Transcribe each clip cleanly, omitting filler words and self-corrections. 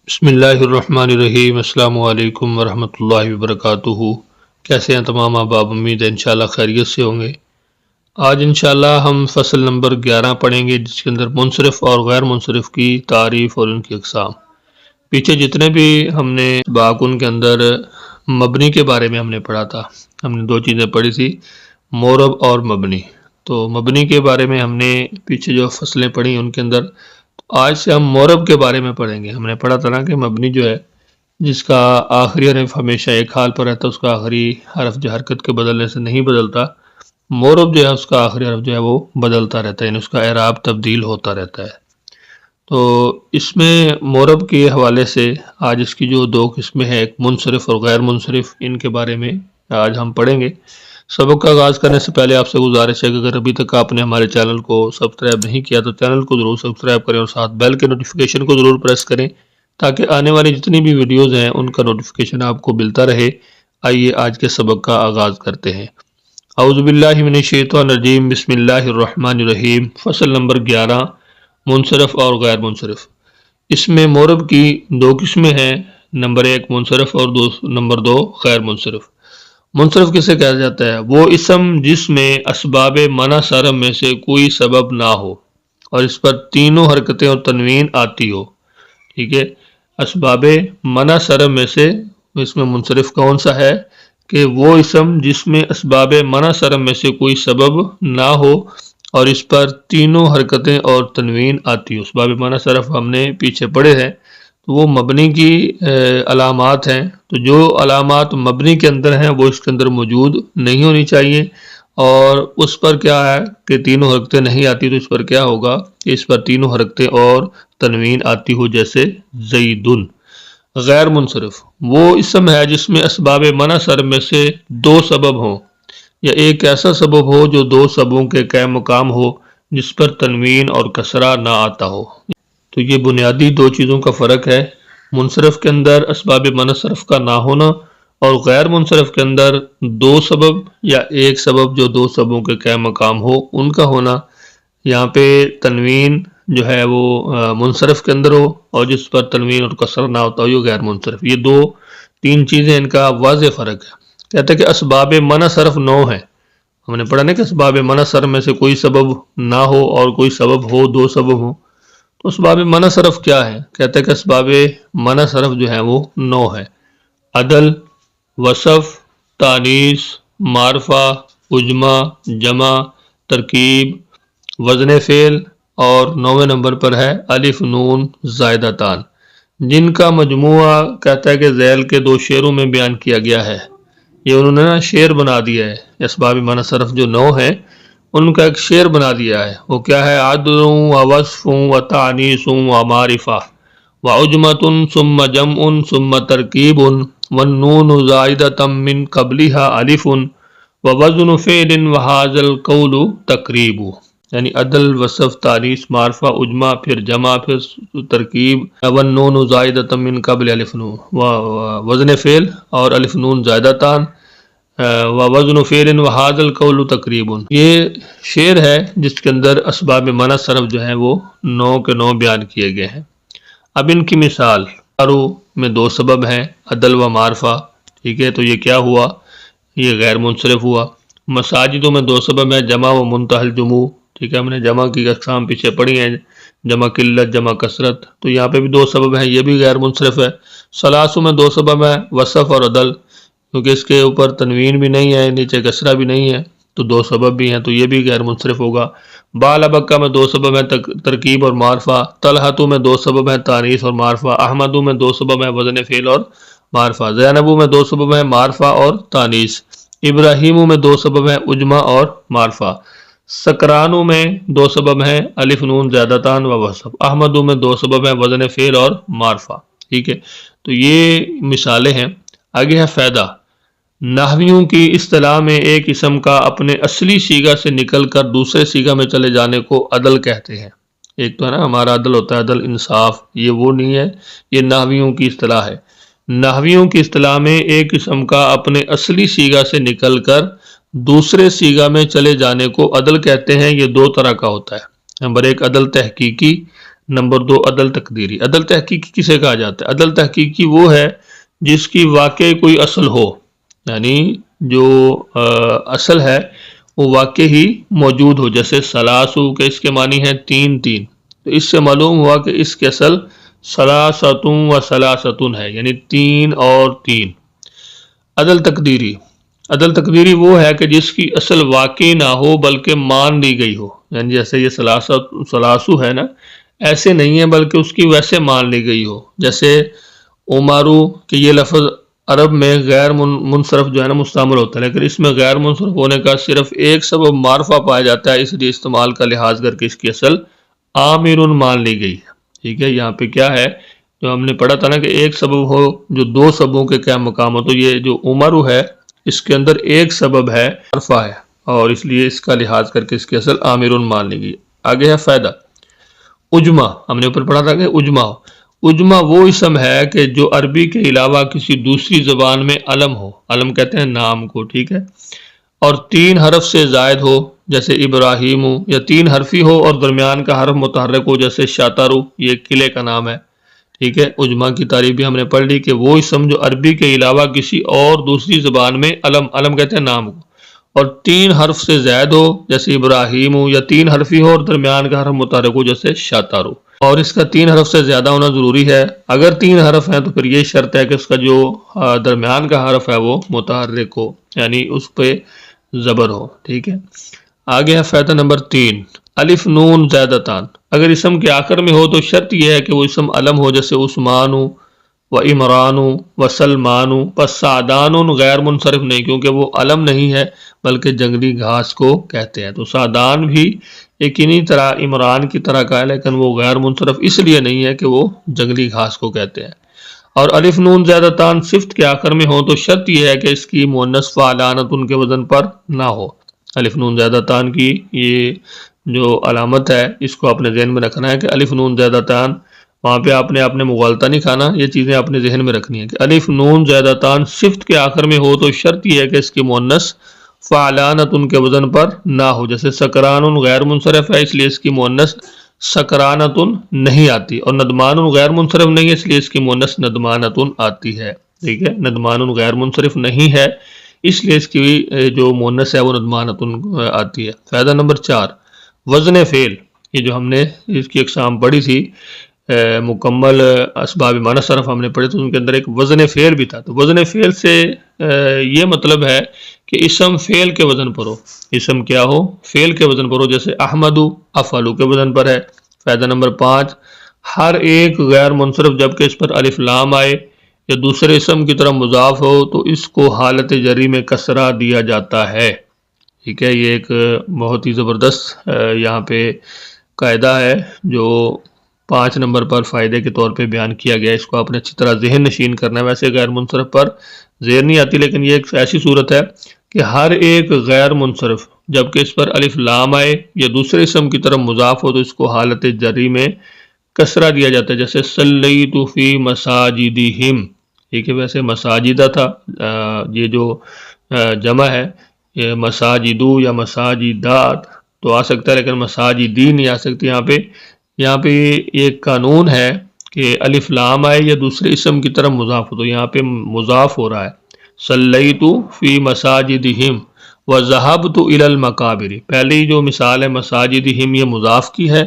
بسم اللہ الرحمن الرحیم۔ السلام علیکم ورحمۃ اللہ وبرکاتہ۔ کیسے ہیں تمام احباب؟ امید ہے انشاءاللہ خیریت سے ہوں گے۔ آج انشاءاللہ ہم فصل نمبر 11 پڑھیں گے، جس کے اندر منصرف اور غیر منصرف کی تعریف اور ان کی اقسام۔ پیچھے جتنے بھی ہم نے باق ان کے اندر مبنی کے بارے میں ہم نے پڑھا تھا، ہم نے دو چیزیں پڑھی تھی، مورب اور مبنی۔ تو مبنی کے بارے میں ہم نے پیچھے جو فصلیں پڑھی ان کے اندر، آج سے ہم مورب کے بارے میں پڑھیں گے۔ ہم نے پڑھا تھا نا کہ مبنی جو ہے، جس کا آخری حرف ہمیشہ ایک حال پر رہتا ہے، اس کا آخری حرف جو حرکت کے بدلنے سے نہیں بدلتا، مورب جو ہے اس کا آخری حرف جو ہے وہ بدلتا رہتا ہے، یعنی اس کا اعراب تبدیل ہوتا رہتا ہے۔ تو اس میں مورب کے حوالے سے آج اس کی جو دو قسمیں ہیں، ایک منصرف اور غیر منصرف، ان کے بارے میں آج ہم پڑھیں گے۔ سبق کا آغاز کرنے سے پہلے آپ سے گزارش ہے کہ اگر ابھی تک آپ نے ہمارے چینل کو سبسکرائب نہیں کیا تو چینل کو ضرور سبسکرائب کریں اور ساتھ بیل کے نوٹیفیکیشن کو ضرور پریس کریں، تاکہ آنے والی جتنی بھی ویڈیوز ہیں ان کا نوٹیفیکیشن آپ کو ملتا رہے۔ آئیے آج کے سبق کا آغاز کرتے ہیں۔ اعوذ باللہ من الشیطان الرجیم، بسم اللہ الرحمن الرحیم۔ فصل نمبر 11، منصرف اور غیر منصرف۔ اس میں مورب کی دو قسمیں ہیں، نمبر 1 منصرف اور نمبر 2 غیر منصرف۔ منصرف کسے کہا جاتا ہے؟ وہ اسم جس میں اسباب منع صرف میں سے کوئی سبب نہ ہو اور اس پر تینوں حرکتیں اور تنوین آتی ہو۔ ٹھیک ہے، اسباب منع صرف میں سے اس میں منصرف کون سا ہے کہ وہ اسم جس میں اسباب منع صرف میں سے کوئی سبب نہ ہو اور اس پر تینوں حرکتیں اور تنوین آتی ہو۔ اسباب منع صرف ہم نے پیچھے پڑھے ہیں، تو وہ مبنی کی علامات ہیں، تو جو علامات مبنی کے اندر ہیں وہ اس کے اندر موجود نہیں ہونی چاہیے، اور اس پر کیا ہے کہ تینوں حرکتیں نہیں آتی، تو اس پر کیا ہوگا کہ اس پر تینوں حرکتیں اور تنوین آتی ہو، جیسے زیدن۔ غیر منصرف وہ اسم ہے جس میں اسباب منع صرف میں سے دو سبب ہوں یا ایک ایسا سبب ہو جو دو سببوں کے قائم مقام ہو جس پر تنوین اور کسرہ نہ آتا ہو۔ تو یہ بنیادی دو چیزوں کا فرق ہے، منصرف کے اندر اسباب منع صرف کا نہ ہونا اور غیر منصرف کے اندر دو سبب یا ایک سبب جو دو سببوں کے قائم مقام ہو ان کا ہونا۔ یہاں پہ تنوین جو ہے وہ منصرف کے اندر ہو اور جس پر تنوین اور کسر نہ ہوتا ہو یہ غیر منصرف۔ یہ دو تین چیزیں، ان کا واضح فرق ہے۔ کہتے ہیں کہ اسباب منع صرف 9 ہیں۔ ہم نے پڑھا نہیں کہ اسباب منع صرف میں سے کوئی سبب نہ ہو اور کوئی سبب ہو، دو سبب ہو، تو اسباب منع صرف کیا ہے؟ کہتے ہیں کہ اسباب منع صرف جو ہیں وہ 9 ہے: عدل، وصف، تانیث، معرفہ، عجمہ، جمع، ترکیب، وزن فعل، اور 9ویں نمبر پر ہے الف نون زائدتان، جن کا مجموعہ کہتا ہے کہ ذیل کے 2 شعروں میں بیان کیا گیا ہے۔ یہ انہوں نے نا شعر بنا دیا ہے، اسباب منع صرف جو 9 ہیں ان کا ایک شعر بنا دیا ہے۔ وہ کیا ہے؟ عدل و وصف و تانیث و معرفہ و عجمۃ ثم جمع ثم ترکیب والنون زائدۃ من قبلها الف و وزن فعل وهذا القول تقریب، یعنی عدل، وصف، تانیث، معرفہ، عجمہ، پھر جمع، پھر ترکیب، والنون زائدۃ من قبل الف نون، وزن فعل اور الف نون زائدتان، وزن فعل وهذا القول تقریب۔ یہ شعر ہے جس کے اندر اسباب منع صرف جو ہیں وہ 9 کے 9 بیان کیے گئے ہیں۔ اب ان کی مثال، ارو میں 2 سبب ہیں، عدل و معرفہ، ٹھیک ہے، تو یہ کیا ہوا؟ یہ غیر منصرف ہوا۔ مساجدوں میں 2 سبب ہیں، جمع و منتہی الجموع، ٹھیک ہے، ہم نے جمع کی اقسام پیچھے پڑھی ہیں، جمع قلت، جمع کثرت، تو یہاں پہ بھی 2 سبب ہیں، یہ بھی غیر منصرف ہے۔ ثلاثوں میں 2 سبب ہیں، وصف اور عدل، کیونکہ اس کے اوپر تنوین بھی نہیں ہے، نیچے کسرہ بھی نہیں ہے، تو 2 سبب بھی ہیں، تو یہ بھی غیر منصرف ہوگا۔ بالابکہ میں 2 سبب ہیں، ترکیب اور معرفہ۔ طلحتوں میں 2 سبب ہیں، تانیث اور معرفہ۔ احمدوں میں 2 سبب ہیں، وزن فعل اور معرفہ۔ زینبوں میں 2 سبب ہیں، معرفہ اور تانیث۔ ابراہیموں میں 2 سبب ہیں، عجمہ اور معرفہ۔ سکرانوں میں 2 سبب ہیں، الف نون زیادتان و وصف۔ احمدوں میں 2 سبب ہیں، وزن فعل اور معرفہ، ٹھیک ہے، تو یہ مثالیں ہیں۔ آگے ہے فائدہ۔ نحویوں کی اصطلاح میں ایک اسم کا اپنے اصلی صیغہ سے نکل کر دوسرے صیغہ میں چلے جانے کو عدل کہتے ہیں۔ ایک تو ہے نا ہمارا عدل ہوتا ہے، عدل انصاف، یہ وہ نہیں ہے، یہ نحویوں کی اصطلاح ہے۔ نحویوں کی اصطلاح میں ایک اسم کا اپنے اصلی صیغہ سے نکل کر دوسرے صیغہ میں چلے جانے کو عدل کہتے ہیں۔ یہ 2 طرح کا ہوتا ہے۔ نمبر 1 عدل تحقیقی، نمبر 2 عدل تقدیری. عدل تحقیقی کسے کہا جاتا ہے؟ عدل تحقیقی وہ ہے جس کی واقع کوئی اصل ہو، یعنی جو اصل ہے وہ واقع ہی موجود ہو. جیسے سلاسو کے اس کے معنی ہے 3 3، تو اس سے معلوم ہوا کہ اس کے اصل سلاستون و سلاستون ہے، یعنی 3 اور 3. عدل تقدیری. عدل تقدیری وہ ہے کہ جس کی اصل واقع نہ ہو بلکہ مان لی گئی ہو، یعنی جیسے یہ سلاسو ہے نا، ایسے نہیں ہے بلکہ اس کی ویسے مان لی گئی ہو. جیسے عمارو کہ یہ لفظ عرب میں غیر منصرف جو ہے نا مستعمل ہوتا ہے، لیکن اس میں غیر منصرف ہونے کا صرف ایک سبب معرفہ پایا جاتا ہے، اس لیے استعمال کا لحاظ کر کے اس کی اصل عامر مان لی گئی ہے. ٹھیک ہے، یہاں پہ کیا ہے جو ہم نے پڑھا تھا نا کہ ایک سبب ہو جو 2 سببوں کے کیا مقام ہو، تو یہ جو عمرو ہے اس کے اندر ایک سبب ہے معرفہ ہے، اور اس لیے اس کا لحاظ کر کے اس کی اصل عامر مان لی گئی. آگے ہے فائدہ. اجمہ، ہم نے اوپر پڑھا تھا کہ اجمہ وہ اسم ہے کہ جو عربی کے علاوہ کسی دوسری زبان میں علم ہو، علم کہتے ہیں نام کو، ٹھیک ہے، اور 3 حرف سے زائد ہو جیسے ابراہیم ہو، یا 3 حرفی ہو اور درمیان کا حرف متحرک ہو جیسے شاتارو، یہ قلعے کا نام ہے. ٹھیک ہے، اجمہ کی تعریف بھی ہم نے پڑھ لی کہ وہ اسم جو عربی کے علاوہ کسی اور دوسری زبان میں علم کہتے ہیں نام کو، اور 3 حرف سے زائد ہو جیسے ابراہیم ہو، یا 3 حرفی ہو اور درمیان کا حرف متحرک ہو جیسے شاتارو. اور اس کا 3 حرف سے زیادہ ہونا ضروری ہے. اگر 3 حرف ہیں تو پھر یہ شرط ہے کہ اس کا جو درمیان کا حرف ہے وہ متحرک ہو، یعنی اس پہ زبر ہو. ٹھیک ہے، آگے ہے فائدہ نمبر 3 الف نون زیادتان. اگر اسم کے آخر میں ہو تو شرط یہ ہے کہ وہ اسم علم ہو، جیسے عثمان و عمران و سلمان. پس سعدان غیر منصرف نہیں، کیونکہ وہ علم نہیں ہے بلکہ جنگلی گھاس کو کہتے ہیں. تو سعدان بھی ایک انہی طرح عمران کی طرح کا ہے، لیکن وہ غیر منصرف اس لیے نہیں ہے کہ وہ جنگلی گھاس کو کہتے ہیں. اور الف نون زیادتان صفت کے آخر میں ہو تو شرط یہ ہے کہ اس کی مؤنث فعلانت ان کے وزن پر نہ ہو. الف نون زیادتان کی یہ جو علامت ہے اس کو اپنے ذہن میں رکھنا ہے کہ الف نون زیادتان، وہاں پہ آپ نے مغالطہ نہیں کھانا، یہ چیزیں اپنے ذہن میں رکھنی ہے کہ الف نون زیادتان صفت کے آخر میں ہو تو شرط یہ ہے کہ اس کی مؤنث فعلانت ان کے وزن پر نہ ہو. جیسے سکران غیر منصرف ہے، اس لیے اس کی مؤنث سکرانتن نہیں آتی، اور ندمان غیر منصرف نہیں ہے، اس لیے اس کی مؤنث ندمانتن آتی ہے. ٹھیک ہے، ندمان غیر منصرف نہیں ہے اس لیے اس کی جو مؤنث ہے وہ ندمانتن آتی ہے. فائدہ نمبر 4 وزن فعل. یہ جو ہم نے اس کی اقسام پڑھی تھی، مکمل اسباب معنی صرف ہم نے پڑھے تو ان کے اندر ایک وزن فعل بھی تھا. تو وزن فعل سے یہ مطلب ہے کہ اسم فعل کے وزن پر ہو. اسم کیا ہو؟ فعل کے وزن پر ہو، جیسے احمدو افعلو کے وزن پر ہے. فائدہ نمبر 5 ہر ایک غیر منصرف جبکہ اس پر الف لام آئے یا دوسرے اسم کی طرح مضاف ہو تو اس کو حالت جری میں کسرہ دیا جاتا ہے. ٹھیک ہے، یہ ایک بہت ہی زبردست یہاں پہ قاعدہ ہے جو 5 نمبر پر فائدے کے طور پہ بیان کیا گیا. اس کو آپ نے اچھی طرح ذہن نشین کرنا ہے. ویسے غیر منصرف پر زیر نہیں آتی، لیکن یہ ایک ایسی صورت ہے کہ ہر ایک غیر منصرف جبکہ اس پر الف لام آئے یا دوسرے اسم کی طرف مضاف ہو تو اس کو حالت جری میں کسرہ دیا جاتا ہے. جیسے صلیت فی مساجدہم. ٹھیک ہے، ویسے مساجدہ تھا، یہ جو جمع ہے یہ مساجدو یا مساجدات تو آ سکتا ہے، لیکن مساجدی نہیں آ سکتی. یہاں پہ ایک قانون ہے کہ الف لام آئے یا دوسرے اسم کی طرف مضاف ہو تو یہاں پہ مضاف ہو رہا ہے. صلیت فی مساجدہم وذہبت الی المقابر. پہلی جو مثال ہے مساجدہم یہ مضاف کی ہے،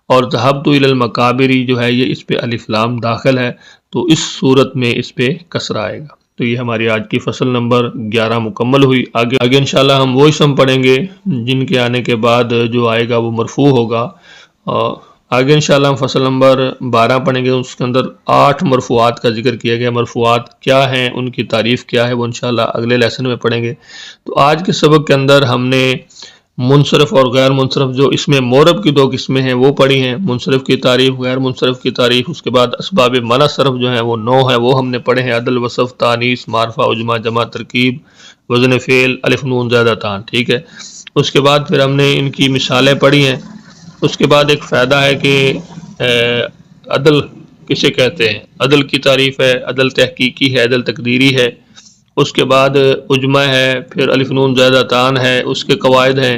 اور ذہبت الی المقابر جو ہے یہ اس پہ الف لام داخل ہے، تو اس صورت میں اس پہ کسرہ آئے گا. تو یہ ہماری آج کی فصل نمبر 11 مکمل ہوئی. آگے انشاءاللہ ہم وہ اسم پڑھیں گے جن کے آنے کے بعد جو آئے گا وہ مرفوع ہوگا. آگے انشاءاللہ ہم فصل نمبر 12 پڑھیں گے. اس کے اندر 8 مرفوعات کا ذکر کیا گیا. مرفوعات کیا ہیں، ان کی تعریف کیا ہے، وہ انشاءاللہ اگلے لیسن میں پڑھیں گے. تو آج کے سبق کے اندر ہم نے منصرف اور غیر منصرف جو اس میں مورب کی 2 قسمیں ہیں وہ پڑھی ہیں. منصرف کی تعریف، غیر منصرف کی تعریف. اس کے بعد اسباب منع صرف جو ہیں وہ 9 ہیں، وہ ہم نے پڑھے ہیں. عدل، وصف، تانیث، معرفہ، عجمہ، جمع، ترکیب، وزن فعل، الف نون زیادتان. ٹھیک ہے، اس کے بعد پھر ہم نے ان کی مثالیں پڑھی ہیں. اس کے بعد ایک فائدہ ہے کہ عدل کسے کہتے ہیں. عدل کی تعریف ہے، عدل تحقیقی ہے، عدل تقدیری ہے. اس کے بعد اجمہ ہے، پھر الف نون زیادتان ہے، اس کے قواعد ہیں.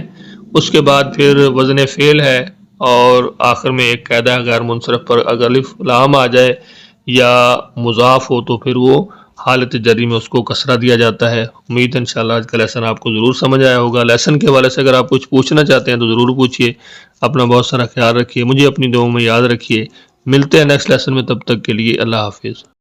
اس کے بعد پھر وزن فعل ہے، اور آخر میں ایک قاعدہ غیر منصرف پر اگر الف لام آ جائے یا مضاف ہو تو پھر وہ حالت جری میں اس کو کسرہ دیا جاتا ہے۔ امید ہے انشاءاللہ آج کا لیسن آپ کو ضرور سمجھ آیا ہوگا۔ لیسن کے حوالے سے اگر آپ کچھ پوچھنا چاہتے ہیں تو ضرور پوچھیے۔ اپنا بہت سارا خیال رکھیے، مجھے اپنی دعاؤں میں یاد رکھیے۔ ملتے ہیں نیکسٹ لیسن میں، تب تک کے لیے اللہ حافظ۔